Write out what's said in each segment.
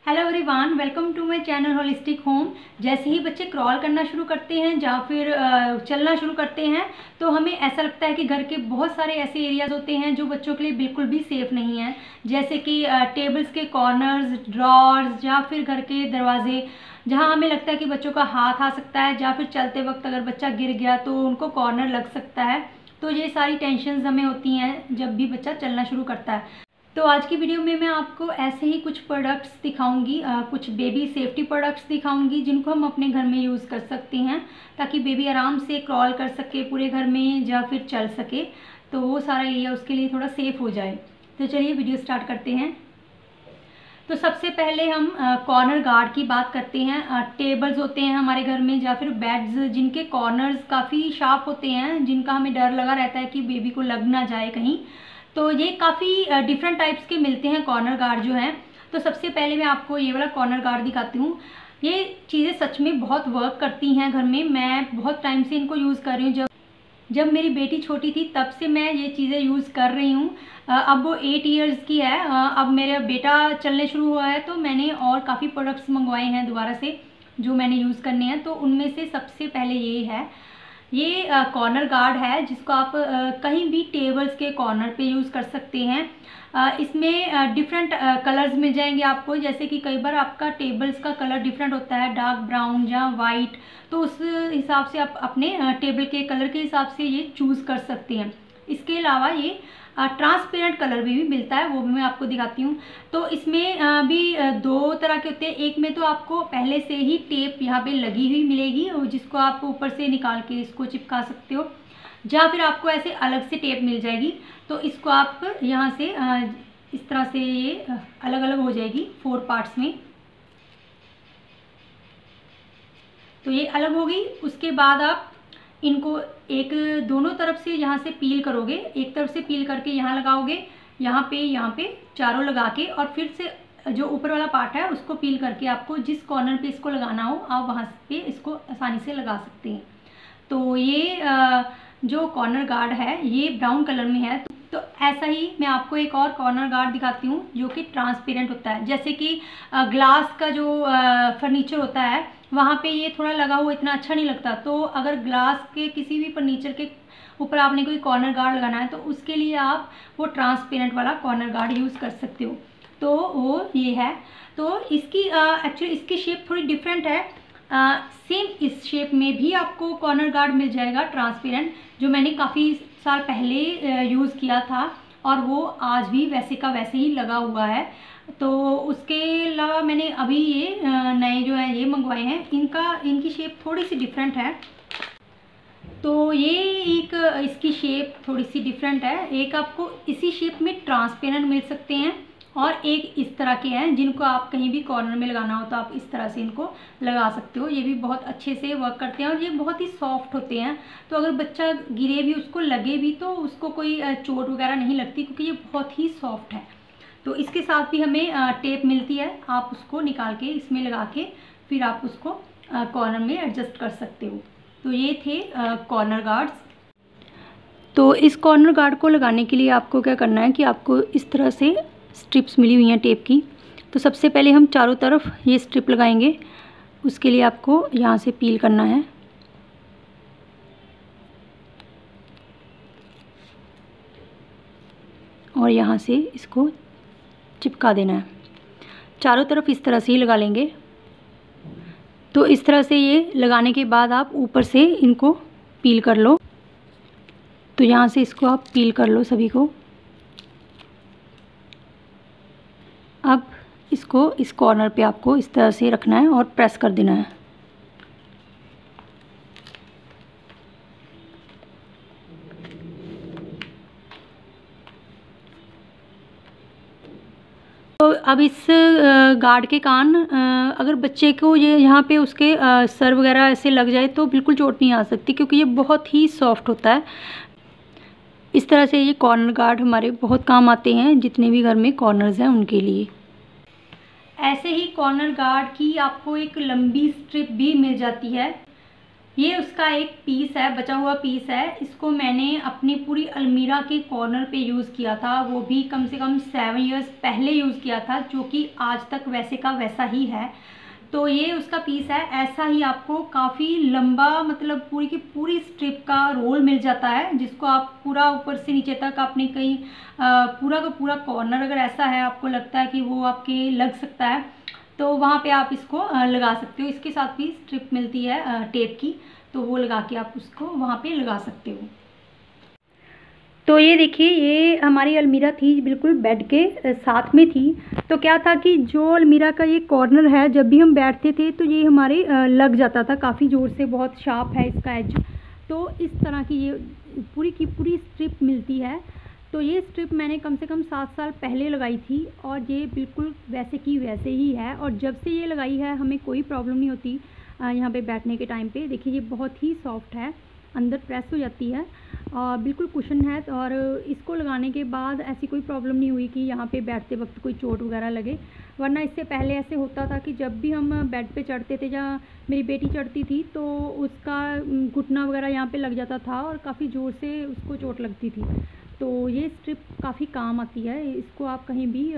Hello everyone, welcome to my channel holistic home. जैसे ही बच्चे क्रॉल करना शुरू करते हैं या फिर चलना शुरू करते हैं तो हमें ऐसा लगता है कि घर के बहुत सारे ऐसे एरियाज होते हैं जो बच्चों के लिए बिल्कुल भी सेफ़ नहीं है। जैसे कि टेबल्स के कॉर्नर्स, ड्रॉर्स या फिर घर के दरवाजे, जहां हमें लगता है कि बच्चों का हाथ आ सकता है या फिर चलते वक्त अगर बच्चा गिर गया तो उनको कॉर्नर लग सकता है। तो ये सारी टेंशन्स हमें होती हैं जब भी बच्चा चलना शुरू करता है। तो आज की वीडियो में मैं आपको ऐसे ही कुछ प्रोडक्ट्स दिखाऊंगी, कुछ बेबी सेफ्टी प्रोडक्ट्स दिखाऊंगी जिनको हम अपने घर में यूज़ कर सकते हैं ताकि बेबी आराम से क्रॉल कर सके पूरे घर में या फिर चल सके, तो वो सारा एरिया उसके लिए थोड़ा सेफ हो जाए। तो चलिए वीडियो स्टार्ट करते हैं। तो सबसे पहले हम कॉर्नर गार्ड की बात करते हैं। टेबल्स होते हैं हमारे घर में या फिर बेड्स जिनके कॉर्नर्स काफ़ी शार्प होते हैं, जिनका हमें डर लगा रहता है कि बेबी को लग ना जाए कहीं। तो ये काफ़ी डिफरेंट टाइप्स के मिलते हैं कॉर्नर गार्ड जो हैं। तो सबसे पहले मैं आपको ये वाला कॉर्नर गार्ड दिखाती हूँ। ये चीज़ें सच में बहुत वर्क करती हैं घर में। मैं बहुत टाइम से इनको यूज़ कर रही हूँ। जब मेरी बेटी छोटी थी तब से मैं ये चीज़ें यूज़ कर रही हूँ। अब वो 8 इयर्स की है। अब मेरा बेटा चलने शुरू हुआ है तो मैंने और काफ़ी प्रोडक्ट्स मंगवाए हैं दोबारा से जो मैंने यूज़ करने हैं। तो उनमें से सबसे पहले ये है, ये कॉर्नर गार्ड है जिसको आप कहीं भी टेबल्स के कॉर्नर पे यूज़ कर सकते हैं। इसमें डिफरेंट कलर्स मिल जाएंगे आपको। जैसे कि कई बार आपका टेबल्स का कलर डिफरेंट होता है, डार्क ब्राउन या वाइट, तो उस हिसाब से आप अपने टेबल के कलर के हिसाब से ये चूज़ कर सकते हैं। इसके अलावा ये ट्रांसपेरेंट कलर भी मिलता है, वो भी मैं आपको दिखाती हूँ। तो इसमें भी दो तरह के होते हैं। एक में तो आपको पहले से ही टेप यहाँ पे लगी हुई मिलेगी जिसको आप ऊपर से निकाल के इसको चिपका सकते हो, या फिर आपको ऐसे अलग से टेप मिल जाएगी। तो इसको आप यहाँ से इस तरह से ये अलग अलग हो जाएगी 4 पार्ट्स में। तो ये अलग होगी। उसके बाद आप इनको एक दोनों तरफ से यहाँ से पील करोगे। एक तरफ से पील करके यहाँ लगाओगे, यहाँ पे चारों लगा के, और फिर से जो ऊपर वाला पार्ट है उसको पील करके आपको जिस कॉर्नर पे इसको लगाना हो आप वहाँ पे इसको आसानी से लगा सकते हैं। तो ये जो कॉर्नर गार्ड है ये ब्राउन कलर में है। तो ऐसा ही मैं आपको एक और कॉर्नर गार्ड दिखाती हूँ जो कि ट्रांसपेरेंट होता है। जैसे कि ग्लास का जो फर्नीचर होता है वहाँ पे ये थोड़ा लगा हुआ इतना अच्छा नहीं लगता। तो अगर ग्लास के किसी भी फर्नीचर के ऊपर आपने कोई कॉर्नर गार्ड लगाना है तो उसके लिए आप वो ट्रांसपेरेंट वाला कॉर्नर गार्ड यूज़ कर सकते हो। तो वो ये है। तो इसकी एक्चुअली इसकी शेप थोड़ी डिफरेंट है। सेम इस शेप में भी आपको कॉर्नर गार्ड मिल जाएगा ट्रांसपेरेंट, जो मैंने काफ़ी साल पहले यूज़ किया था और वो आज भी वैसे का वैसे ही लगा हुआ है। तो उसके अलावा मैंने अभी ये नए जो है ये मंगवाए हैं, इनकी शेप थोड़ी सी डिफरेंट है। तो ये एक इसकी शेप थोड़ी सी डिफरेंट है। एक आपको इसी शेप में ट्रांसपेरेंट मिल सकते हैं और एक इस तरह के हैं जिनको आप कहीं भी कॉर्नर में लगाना हो तो आप इस तरह से इनको लगा सकते हो। ये भी बहुत अच्छे से वर्क करते हैं और ये बहुत ही सॉफ्ट होते हैं। तो अगर बच्चा गिरे भी, उसको लगे भी, तो उसको कोई चोट वगैरह नहीं लगती क्योंकि ये बहुत ही सॉफ्ट है। तो इसके साथ भी हमें टेप मिलती है, आप उसको निकाल के इसमें लगा के फिर आप उसको कॉर्नर में एडजस्ट कर सकते हो। तो ये थे कॉर्नर गार्ड्स। तो इस कॉर्नर गार्ड को लगाने के लिए आपको क्या करना है कि आपको इस तरह से स्ट्रिप्स मिली हुई हैं टेप की। तो सबसे पहले हम चारों तरफ ये स्ट्रिप लगाएंगे। उसके लिए आपको यहाँ से पील करना है और यहाँ से इसको चिपका देना है। चारों तरफ इस तरह से ही लगा लेंगे। तो इस तरह से ये लगाने के बाद आप ऊपर से इनको पील कर लो। तो यहाँ से इसको आप पील कर लो सभी को। अब इसको इस कॉर्नर पे आपको इस तरह से रखना है और प्रेस कर देना है। तो अब इस गार्ड के कान अगर बच्चे को ये यहाँ पे उसके सर वगैरह ऐसे लग जाए तो बिल्कुल चोट नहीं आ सकती क्योंकि ये बहुत ही सॉफ्ट होता है। इस तरह से ये कॉर्नर गार्ड हमारे बहुत काम आते हैं, जितने भी घर में कॉर्नर्स हैं उनके लिए। ऐसे ही कॉर्नर गार्ड की आपको एक लंबी स्ट्रिप भी मिल जाती है। ये उसका एक पीस है, बचा हुआ पीस है। इसको मैंने अपनी पूरी अलमीरा के कॉर्नर पे यूज़ किया था, वो भी कम से कम 7 इयर्स पहले यूज़ किया था, जो कि आज तक वैसे का वैसा ही है। तो ये उसका पीस है। ऐसा ही आपको काफ़ी लंबा, मतलब पूरी की पूरी स्ट्रिप का रोल मिल जाता है, जिसको आप पूरा ऊपर से नीचे तक आपने कहीं पूरा का पूरा कॉर्नर अगर ऐसा है आपको लगता है कि वो आपके लग सकता है, तो वहाँ पे आप इसको लगा सकते हो। इसके साथ भी स्ट्रिप मिलती है टेप की, तो वो लगा के आप उसको वहाँ पे लगा सकते हो। तो ये देखिए, ये हमारी अलमीरा थी, बिल्कुल बेड के साथ में थी। तो क्या था कि जो अलमीरा का ये कॉर्नर है, जब भी हम बैठते थे तो ये हमारे लग जाता था काफ़ी ज़ोर से, बहुत शार्प है इसका एज। तो इस तरह की ये पूरी की पूरी स्ट्रिप मिलती है। तो ये स्ट्रिप मैंने कम से कम 7 साल पहले लगाई थी, और ये बिल्कुल वैसे की वैसे ही है। और जब से ये लगाई है हमें कोई प्रॉब्लम नहीं होती यहाँ पे बैठने के टाइम पे। देखिए, ये बहुत ही सॉफ्ट है, अंदर प्रेस हो जाती है और बिल्कुल कुशन है। और इसको लगाने के बाद ऐसी कोई प्रॉब्लम नहीं हुई कि यहाँ पे बैठते वक्त कोई चोट वगैरह लगे। वरना इससे पहले ऐसे होता था कि जब भी हम बेड पे चढ़ते थे, या मेरी बेटी चढ़ती थी, तो उसका घुटना वगैरह यहाँ पे लग जाता था और काफ़ी ज़ोर से उसको चोट लगती थी। तो ये स्ट्रिप काफ़ी काम आती है। इसको आप कहीं भी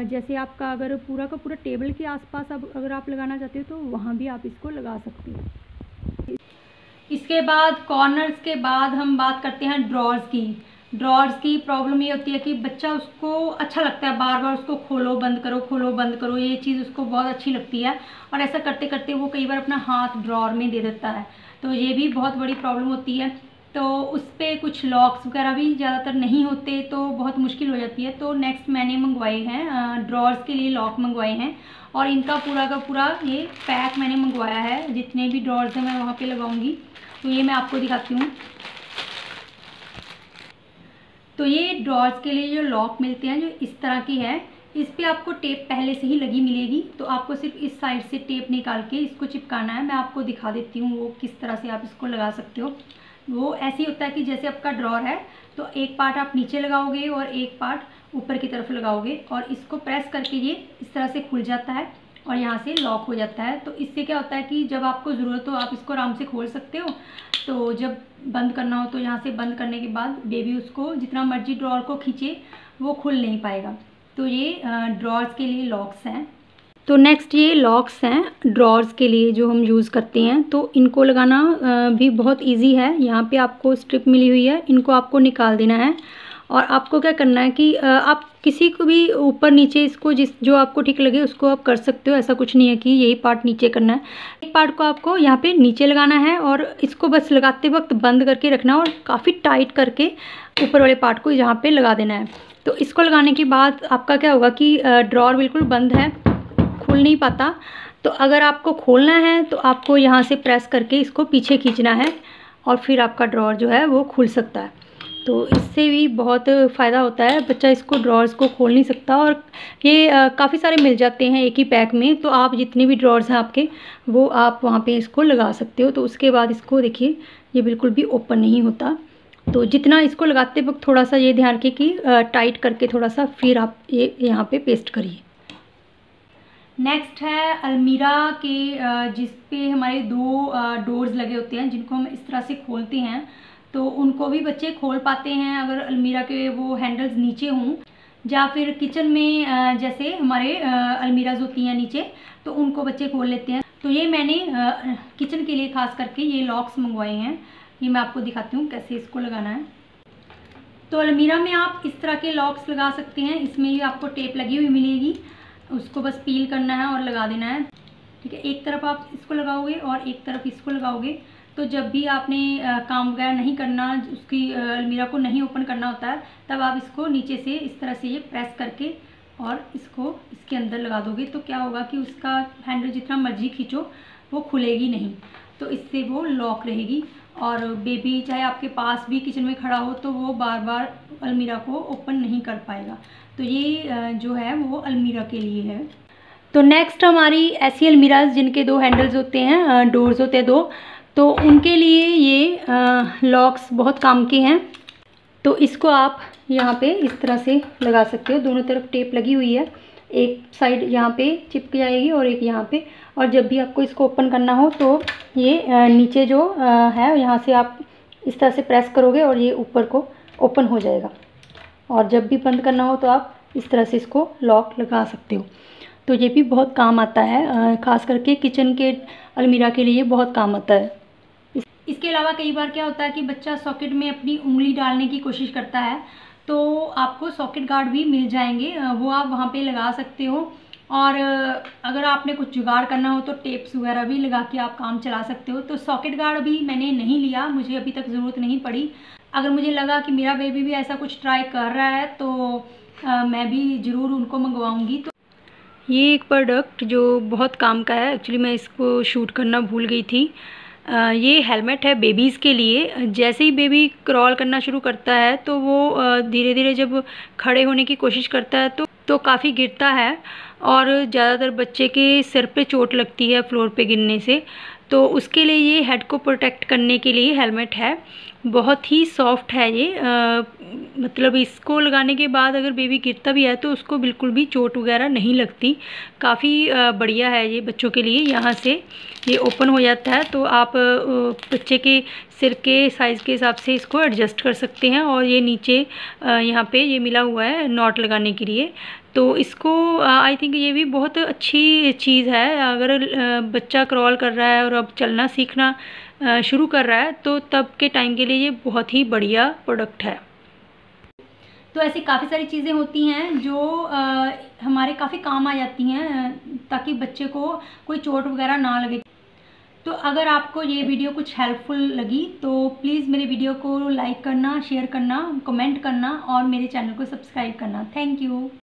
जैसे आपका अगर पूरा का पूरा टेबल के आसपास अब अगर आप लगाना चाहते हो, तो वहाँ भी आप इसको लगा सकते हो। इसके बाद कॉर्नर्स के बाद हम बात करते हैं ड्रॉर्स की। ड्रॉर्स की प्रॉब्लम ये होती है कि बच्चा, उसको अच्छा लगता है बार बार उसको खोलो बंद करो, खोलो बंद करो, ये चीज़ उसको बहुत अच्छी लगती है। और ऐसा करते करते वो कई बार अपना हाथ ड्रॉर में दे देता है, तो ये भी बहुत बड़ी प्रॉब्लम होती है। तो उस पर कुछ लॉक्स वगैरह भी ज़्यादातर नहीं होते, तो बहुत मुश्किल हो जाती है। तो नेक्स्ट मैंने मंगवाए हैं ड्रॉर्स के लिए लॉक मंगवाए हैं, और इनका पूरा का पूरा ये पैक मैंने मंगवाया है। जितने भी ड्रॉर्स हैं मैं वहाँ पे लगाऊंगी, तो ये मैं आपको दिखाती हूँ। तो ये ड्रॉर्स के लिए जो लॉक मिलते हैं, जो इस तरह की है, इस पे आपको टेप पहले से ही लगी मिलेगी। तो आपको सिर्फ इस साइड से टेप निकाल के इसको चिपकाना है। मैं आपको दिखा देती हूँ वो किस तरह से आप इसको लगा सकते हो। वो ऐसे ही होता है कि जैसे आपका ड्रॉर है, तो एक पार्ट आप नीचे लगाओगे और एक पार्ट ऊपर की तरफ लगाओगे, और इसको प्रेस करके ये इस तरह से खुल जाता है और यहाँ से लॉक हो जाता है। तो इससे क्या होता है कि जब आपको ज़रूरत हो आप इसको आराम से खोल सकते हो। तो जब बंद करना हो, तो यहाँ से बंद करने के बाद बेबी उसको जितना मर्जी ड्रॉर को खींचे, वो खुल नहीं पाएगा। तो ये ड्रॉर्स के लिए लॉक्स हैं। तो नेक्स्ट ये लॉक्स हैं ड्रॉर्स के लिए जो हम यूज़ करते हैं। तो इनको लगाना भी बहुत इजी है। यहाँ पे आपको स्ट्रिप मिली हुई है, इनको आपको निकाल देना है। और आपको क्या करना है कि आप किसी को भी ऊपर नीचे इसको जो आपको ठीक लगे उसको आप कर सकते हो। ऐसा कुछ नहीं है कि यही पार्ट नीचे करना है। एक पार्ट को आपको यहाँ पे नीचे लगाना है, और इसको बस लगाते वक्त बंद करके रखना है, और काफ़ी टाइट करके ऊपर वाले पार्ट को यहाँ पे लगा देना है। तो इसको लगाने के बाद आपका क्या होगा कि ड्रॉर बिल्कुल बंद है, खुल नहीं पाता। तो अगर आपको खोलना है तो आपको यहाँ से प्रेस करके इसको पीछे खींचना है, और फिर आपका ड्रॉर जो है वो खुल सकता है। तो इससे भी बहुत फ़ायदा होता है। बच्चा इसको ड्रॉर्स को खोल नहीं सकता, और ये काफ़ी सारे मिल जाते हैं एक ही पैक में। तो आप जितने भी ड्रॉर्स हैं आपके, वो आप वहाँ पे इसको लगा सकते हो। तो उसके बाद इसको देखिए, ये बिल्कुल भी ओपन नहीं होता। तो जितना इसको लगाते वक्त थोड़ा सा ये ध्यान रखिए कि टाइट करके थोड़ा सा फिर आप ये यहाँ पे पेस्ट करिए। नेक्स्ट है अलमीरा के जिस पे हमारे 2 डोर्स लगे होते हैं, जिनको हम इस तरह से खोलते हैं। तो उनको भी बच्चे खोल पाते हैं अगर अलमीरा के वो हैंडल्स नीचे हों, या फिर किचन में जैसे हमारे अलमीराज होती हैं नीचे, तो उनको बच्चे खोल लेते हैं। तो ये मैंने किचन के लिए खास करके ये लॉक्स मंगवाए हैं। ये मैं आपको दिखाती हूँ कैसे इसको लगाना है। तो अलमीरा में आप इस तरह के लॉक्स लगा सकते हैं। इसमें ये आपको टेप लगी हुई मिलेगी, उसको बस पील करना है और लगा देना है। ठीक है, एक तरफ आप इसको लगाओगे और एक तरफ इसको लगाओगे। तो जब भी आपने काम वगैरह नहीं करना, उसकी अलमीरा को नहीं ओपन करना होता है, तब आप इसको नीचे से इस तरह से ये प्रेस करके और इसको इसके अंदर लगा दोगे। तो क्या होगा कि उसका हैंडल जितना मर्जी खींचो वो खुलेगी नहीं, तो इससे वो लॉक रहेगी। और बेबी चाहे आपके पास भी किचन में खड़ा हो, तो वो बार बार अलमीरा को ओपन नहीं कर पाएगा। तो ये जो है वो अलमीरा के लिए है। तो नेक्स्ट हमारी ऐसी अलमीराज जिनके 2 हैंडल्स होते हैं, डोर्स होते हैं 2, तो उनके लिए ये लॉक्स बहुत काम के हैं। तो इसको आप यहाँ पे इस तरह से लगा सकते हो। दोनों तरफ टेप लगी हुई है, एक साइड यहाँ पे चिपक जाएगी और एक यहाँ पे। और जब भी आपको इसको ओपन करना हो तो ये नीचे जो है यहाँ से आप इस तरह से प्रेस करोगे और ये ऊपर को ओपन हो जाएगा। और जब भी बंद करना हो तो आप इस तरह से इसको लॉक लगा सकते हो। तो ये भी बहुत काम आता है, ख़ास करके किचन के अलमीरा के लिए बहुत काम आता है। इसके अलावा कई बार क्या होता है कि बच्चा सॉकेट में अपनी उंगली डालने की कोशिश करता है, तो आपको सॉकेट गार्ड भी मिल जाएंगे, वो आप वहाँ पे लगा सकते हो। और अगर आपने कुछ जुगाड़ करना हो तो टेप्स वगैरह भी लगा के आप काम चला सकते हो। तो सॉकेट गार्ड अभी मैंने नहीं लिया, मुझे अभी तक ज़रूरत नहीं पड़ी। अगर मुझे लगा कि मेरा बेबी भी ऐसा कुछ ट्राई कर रहा है तो मैं भी ज़रूर उनको मंगवाऊँगी। तो ये एक प्रोडक्ट जो बहुत काम का है, एक्चुअली मैं इसको शूट करना भूल गई थी। ये हेलमेट है बेबीज़ के लिए। जैसे ही बेबी क्रॉल करना शुरू करता है तो वो धीरे धीरे जब खड़े होने की कोशिश करता है तो काफ़ी गिरता है और ज़्यादातर बच्चे के सिर पे चोट लगती है फ्लोर पे गिरने से। तो उसके लिए ये हेड को प्रोटेक्ट करने के लिए हेलमेट है। बहुत ही सॉफ्ट है ये, मतलब इसको लगाने के बाद अगर बेबी गिरता भी है तो उसको बिल्कुल भी चोट वगैरह नहीं लगती। काफ़ी बढ़िया है ये बच्चों के लिए। यहाँ से ये ओपन हो जाता है तो आप बच्चे के सिर के साइज़ के हिसाब से इसको एडजस्ट कर सकते हैं। और ये नीचे यहाँ पे ये मिला हुआ है नॉट लगाने के लिए। तो इसको आई थिंक ये भी बहुत अच्छी चीज़ है। अगर बच्चा क्रॉल कर रहा है और अब चलना सीखना शुरू कर रहा है तो तब के टाइम के लिए ये बहुत ही बढ़िया प्रोडक्ट है। तो ऐसी काफ़ी सारी चीज़ें होती हैं जो हमारे काफ़ी काम आ जाती हैं ताकि बच्चे को कोई चोट वगैरह ना लगे। तो अगर आपको ये वीडियो कुछ हेल्पफुल लगी तो प्लीज़ मेरे वीडियो को लाइक करना, शेयर करना, कमेंट करना और मेरे चैनल को सब्सक्राइब करना। Thank you.